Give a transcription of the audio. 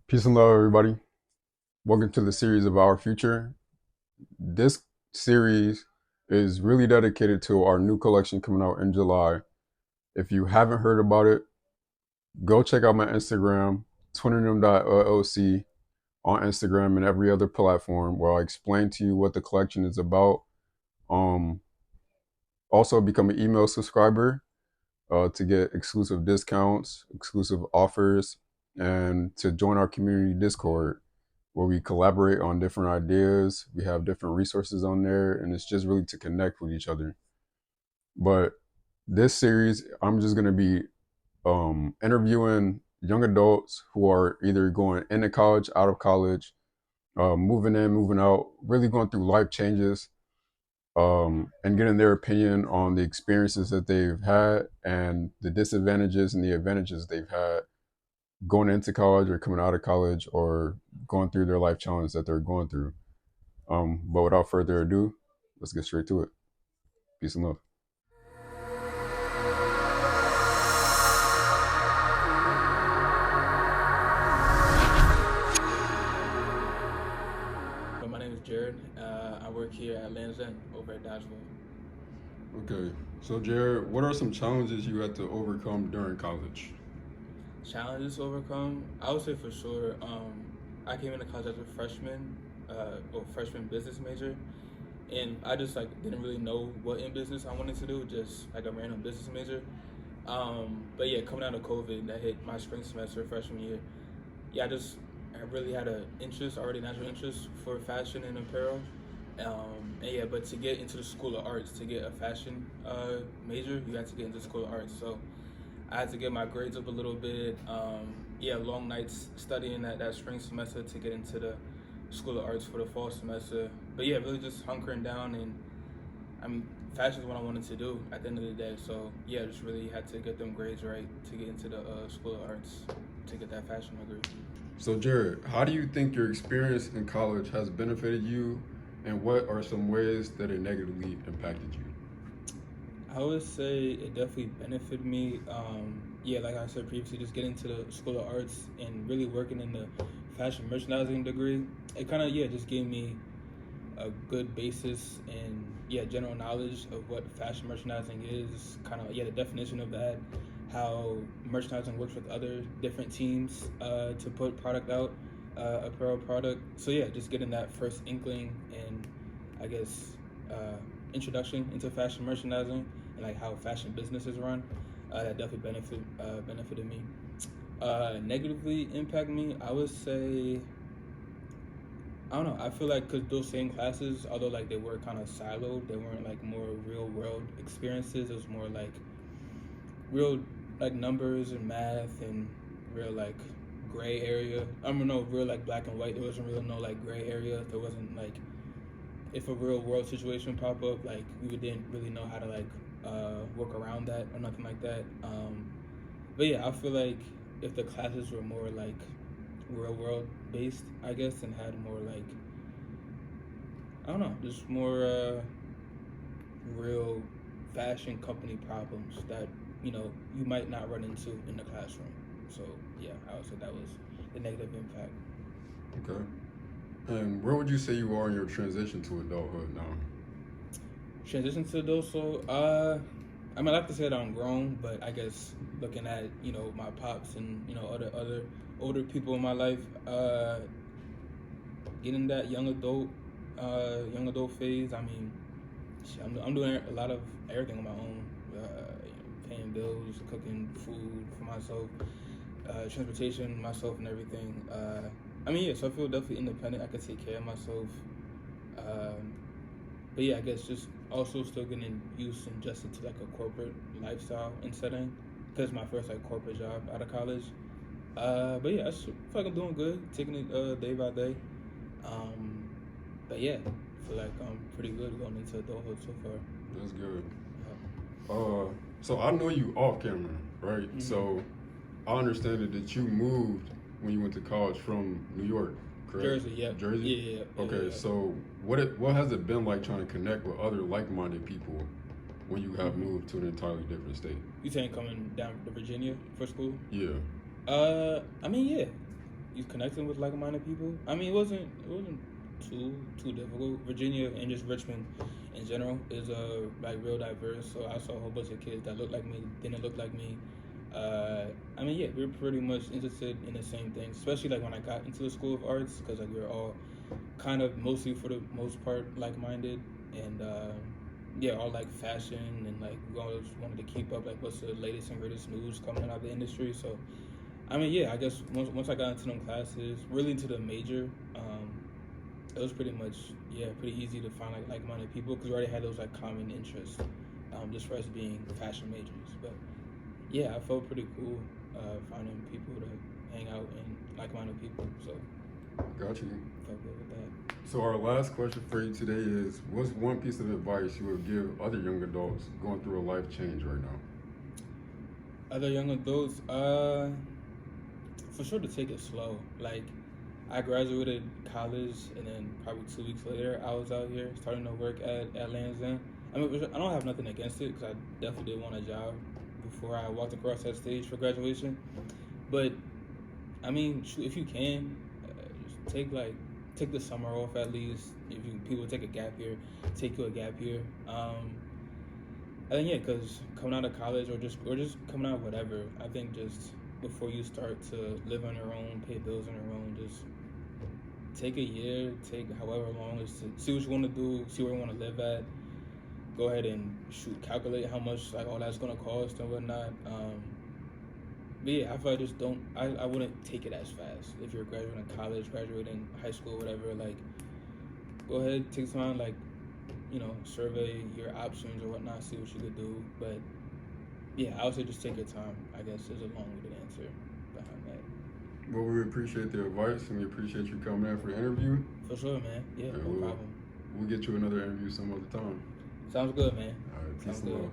Peace and love, everybody. Welcome to the series of Our Future. This series is really dedicated to our new collection coming out in July. If you haven't heard about it, go check out my Instagram, twininem.llc on Instagram and every other platform where I explain to you what the collection is about. Um, Also, become an email subscriber to get exclusive discounts, exclusive offers, and to join our community Discord where we collaborate on different ideas. We have different resources on there, and it's just really to connect with each other. But this series, I'm just going to be interviewing young adults who are either going into college, out of college, moving in, moving out, really going through life changes, and getting their opinion on the experiences that they've had and the disadvantages and the advantages they've had going into college or coming out of college or going through their life challenge that they're going through. But without further ado, let's get straight to it. Peace and love. My name is Jared. I work here at Land's End over at Dodgeville. Okay, so Jared, what are some challenges you had to overcome during college? Challenges to overcome? I would say for sure. I came into college as a freshman, or freshman business major, and I just like didn't really know what in business I wanted to do. Just like a random business major. But yeah, coming out of COVID, that hit my spring semester freshman year. Yeah, I really had an interest, already natural interest for fashion and apparel. And yeah, but to get into the School of Arts, to get a fashion major, you had to get into the School of Arts. So I had to get my grades up a little bit. Yeah, long nights studying that spring semester to get into the School of Arts for the fall semester. But yeah, really just hunkering down, and I mean, fashion is what I wanted to do at the end of the day. So yeah, just really had to get them grades right to get into the School of Arts to get that fashion degree. So, Jared, how do you think your experience in college has benefited you, and what are some ways that it negatively impacted you? I would say it definitely benefited me. Yeah, like I said previously, just getting to the School of Arts and really working in the fashion merchandising degree, it kind of just gave me a good basis and general knowledge of what fashion merchandising is. Kind of the definition of that, how merchandising works with other different teams to put product out, apparel product. So yeah, just getting that first inkling and I guess introduction into fashion merchandising and like how fashion businesses run. That definitely benefited me. Negatively impact me, I would say. I don't know. I feel like because those same classes, although like they were kind of siloed, they weren't like more real world experiences. It was more like real like numbers and math and real like gray area. I don't know, real like black and white. There wasn't real no like gray area. There wasn't like if a real world situation pop up, like we didn't really know how to like work around that or nothing like that. But yeah, I feel like if the classes were more like real world based, I guess, and had more like I don't know, just more real fashion company problems that you might not run into in the classroom. So yeah, I would say that was the negative impact. Okay. And where would you say you are in your transition to adulthood now? Transition to those, so I mean, I like to say that I'm grown, but I guess looking at my pops and other older people in my life, getting that young adult phase. I mean, I'm doing a lot of everything on my own. Paying bills, cooking food for myself, transportation myself, and everything. I mean, yeah. So I feel definitely independent. I can take care of myself. Um, but yeah, I guess just also still getting used and adjusted to like a corporate lifestyle and setting because my first like corporate job out of college. But yeah, I feel like I'm doing good, taking it day by day. Um, but yeah, I feel like I'm pretty good going into adulthood so far. That's good. So I know you off camera, right? Mm-hmm. So I understand that you moved when you went to college from New York, correct? Jersey, yeah. Jersey? Yeah. Okay, so what has it been like trying to connect with other like-minded people when you have moved to an entirely different state? You saying coming down to Virginia for school? Yeah. I mean, he's connecting with like-minded people. I mean, it wasn't too difficult. Virginia and just Richmond in general is like real diverse. So I saw a whole bunch of kids that looked like me, didn't look like me. I mean, yeah, we were pretty much interested in the same things, especially like when I got into the School of Arts, because like we were all kind of mostly for the most part like-minded, and yeah, all like fashion, and like we always wanted to keep up like what's the latest and greatest news coming out of the industry. So I mean, yeah, I guess once I got into them classes, really into the major, it was pretty much, yeah, pretty easy to find like-minded people because we already had those like common interests, just for us being fashion majors. But yeah, I felt pretty cool finding people to hang out and like-minded people. So Got you. felt good with that. So our last question for you today is: what's one piece of advice you would give other young adults going through a life change right now? Other young adults, for sure to take it slow. Like, I graduated college, and then probably 2 weeks later, I was out here starting to work at Land's End. I mean, I don't have nothing against it because I definitely did want a job before I walked across that stage for graduation. But I mean, if you can, just take the summer off at least. If you people take a gap year, take you a gap year. I think yeah, because coming out of college or just coming out of whatever, I think just before you start to live on your own, pay bills on your own, just take a year, take however long is to see what you want to do, see where you want to live at. Go ahead and calculate how much like all that's gonna cost and whatnot. But yeah, I feel like just don't. I wouldn't take it as fast. If you're graduating college, graduating high school, whatever, like go ahead, take some time, like survey your options or whatnot, see what you could do. But yeah, I would say just take your time. I guess is a long-winded answer behind that. Well, we appreciate the advice and we appreciate you coming in for the interview. For sure, man. Yeah, And no problem. we'll get you another interview some other time. Sounds good, man. All right, peace Sounds and good. love.